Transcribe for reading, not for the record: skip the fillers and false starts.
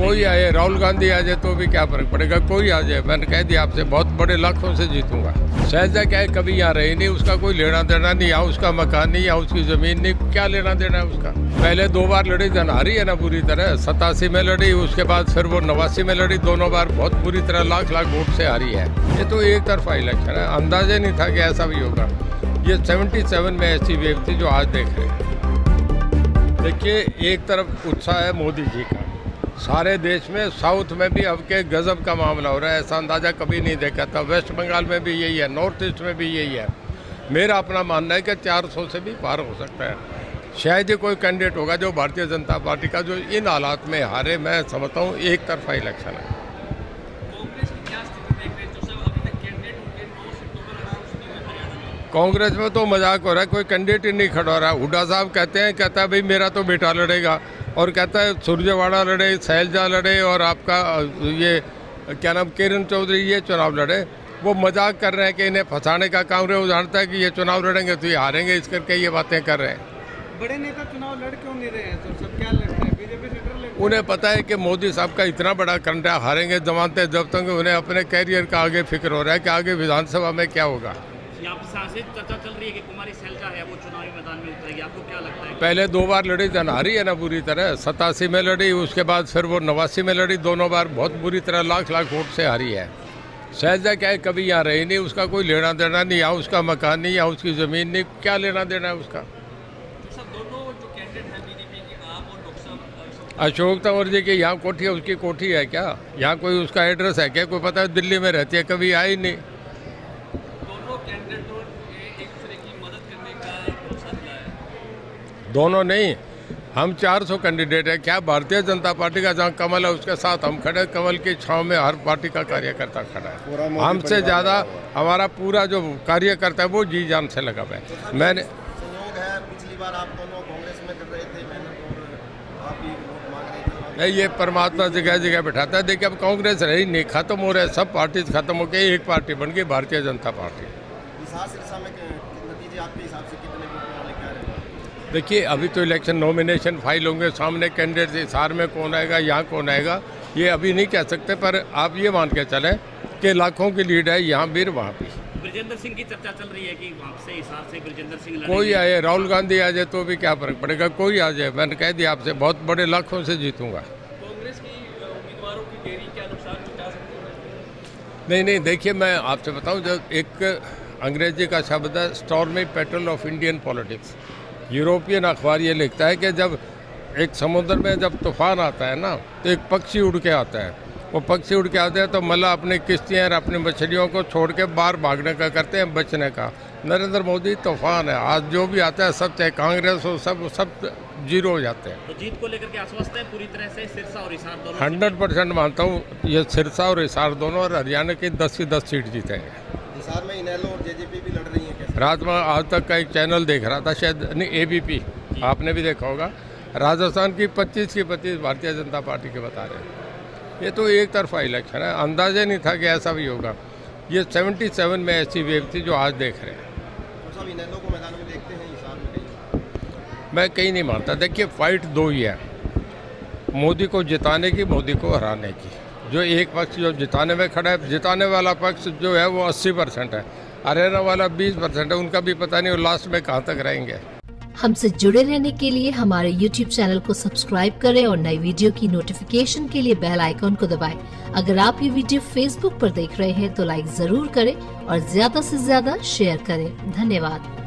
कोई आए, राहुल गांधी आ जाए तो भी क्या फर्क पड़ेगा, कोई आ जाए। मैंने कह दिया आपसे बहुत बड़े लाखों से जीतूंगा। शहजा क्या है, कभी यहाँ रही नहीं, उसका कोई लेना देना नहीं, यहाँ उसका मकान नहीं, यहाँ उसकी जमीन नहीं, क्या लेना देना है उसका। पहले 2 बार लड़ी, जन हारी है ना बुरी तरह। 87 में लड़ी, उसके बाद फिर वो 89 में लड़ी, दोनों बार बहुत बुरी तरह लाख वोट से हारी है। ये तो एक तरफा इलेक्शन है, अंदाजा नहीं था कि ऐसा भी होगा। ये 77 में ऐसी वेव थी जो आज देख रहे हैं। देखिए, एक तरफ उत्साह है मोदी जी का, सारे देश में, साउथ में भी अब के गजब का मामला हो रहा है, ऐसा अंदाज़ा कभी नहीं देखा था। वेस्ट बंगाल में भी यही है, नॉर्थ ईस्ट में भी यही है। मेरा अपना मानना है कि 400 से भी पार हो सकता है। शायद ही कोई कैंडिडेट होगा जो भारतीय जनता पार्टी का जो इन हालात में हारे। मैं समझता हूँ एक तरफा इलेक्शन है। कांग्रेस में तो मजाक हो रहा है, कोई कैंडिडेट ही नहीं खड़ा हो रहा है। हुड्डा साहब कहता है भाई मेरा तो बेटा लड़ेगा, और कहता है सुरजेवाड़ा लड़े, शैलजा लड़े, और आपका ये क्या नाम किरण चौधरी ये चुनाव लड़े। वो मजाक कर रहे हैं कि इन्हें फंसाने का काम रहे। वो जानता है कि ये चुनाव लड़ेंगे तो ये हारेंगे, इस करके ये बातें कर रहे हैं। बड़े नेता चुनाव लड़ क्यों नहीं रहे हैं सर? सब क्या लड़ रहे हैं? बीजेपी से डर लग। उन्हें पता है कि मोदी साहब का इतना बड़ा कंडा, हारेंगे जमानते जब तक। उन्हें अपने कैरियर का आगे फिक्र हो रहा है कि आगे विधानसभा में क्या होगा। चर्चा चल रही है कि कुमारी शैलजा है वो चुनावी मैदान में उतरेगी, आपको क्या लगता है? पहले 2 बार लड़ी, जन हारी है ना बुरी तरह। 87 में लड़ी, उसके बाद फिर वो 89 में लड़ी, दोनों बार बहुत बुरी तरह लाख वोट से हारी है। शहजा क्या है, कभी यहाँ रही नहीं, उसका कोई लेना देना नहीं, यहाँ उसका मकान नहीं, यहाँ उसकी ज़मीन नहीं, क्या लेना देना है उसका। अशोक तंवर जी की यहाँ कोठी है, उसकी कोठी है क्या? यहाँ कोई उसका एड्रेस है क्या? कोई पता है, दिल्ली में रहती है, कभी आई नहीं। दोनों नहीं, हम 400 कैंडिडेट है। क्या भारतीय जनता पार्टी का जहाँ कमल है उसके साथ हम खड़े, कमल की छांव में हर पार्टी का कार्यकर्ता खड़ा है। हमसे ज़्यादा हमारा पूरा जो कार्यकर्ता है वो जी जान से लगा हुआ है। मैंने संयोग है, पिछली बार आप दोनों कांग्रेस में कर रहे थे मेहनत, और आप भी वोट मांग रहे थे। नहीं, ये परमात्मा जगह जगह बैठाता है। देखिए, अब कांग्रेस रही नहीं, खत्म हो रहा है, सब पार्टी खत्म हो गई, एक पार्टी बन गई भारतीय जनता पार्टी। हिसार सिरसा में नतीजे आपके हिसाब से कितने वोट लेके आ रहे हैं? देखिए, अभी तो इलेक्शन नॉमिनेशन फाइल होंगे, सामने कैंडिडेट हिसार में कौन आएगा, यहाँ कौन आएगा, ये अभी नहीं कह सकते। पर आप ये मान के चलें कि लाखों की लीड है, यहाँ भी वहाँ भी। ब्रजेंद्र सिंह की चर्चा चल रही है कि वहाँ से हिसार से ब्रजेंद्र सिंह लड़ेंगे। कोई आए, राहुल गांधी आ जाए तो भी क्या फर्क पड़ेगा, कोई आ जाए। मैंने कह दिया आपसे बहुत बड़े लाखों से जीतूंगा। कांग्रेस की उम्मीदवारों की देरी क्या नुकसान पहुंचा सकती है? नहीं नहीं, देखिए, मैं आपसे बताऊं, जब एक अंग्रेजी का शब्द है stormy petrol of Indian politics. European अखबार ये लिखता है कि जब एक समुद्र में जब तूफान आता है ना, तो एक पक्षी उड़ के आता है। वो पक्षी उड़ के आते हैं तो मल्लाह अपनी किश्तियाँ और अपनी मछलियों को छोड़ के बाहर भागने का करते हैं, बचने का। नरेंद्र मोदी तूफान है, आज जो भी आता है सब, चाहे कांग्रेस हो, सब जीरो हो जाते हैं। तो जीत को लेकर के आश्वस्त है पूरी तरह से सिरसा और हिसार दोनों? 100% मानता हूँ, ये सिरसा और हिसार दोनों, और हरियाणा की 10 की 10 सीट जीतेंगे। हिसार में इनेलो और जेजेपी भी लड़ रही है, कैसे? रात में आज तक का एक चैनल देख रहा था, शायद नहीं, एबीपी, आपने भी देखा होगा। राजस्थान की 25 की 25 भारतीय जनता पार्टी के बता रहे हैं। ये तो एक तरफा इलेक्शन है, अंदाजा नहीं था कि ऐसा भी होगा। ये 77 में ऐसी वेव थी जो आज देख रहे हैं। तो सब इनेलो को मैदान में देखते हैं, हिसार में कहीं? मैं कहीं नहीं मानता। देखिए, फाइट 2 ही है, मोदी को जिताने की, मोदी को हराने की। जो एक पक्ष जो जिताने में खड़ा है, जिताने वाला पक्ष जो है वो 80% है, हराने वाला 20% है। उनका भी पता नहीं वो लास्ट में कहाँ तक रहेंगे। हमसे जुड़े रहने के लिए हमारे YouTube चैनल को सब्सक्राइब करें और नई वीडियो की नोटिफिकेशन के लिए बेल आइकॉन को दबाएं। अगर आप ये वीडियो Facebook पर देख रहे हैं तो लाइक जरूर करें और ज्यादा से ज्यादा शेयर करें। धन्यवाद।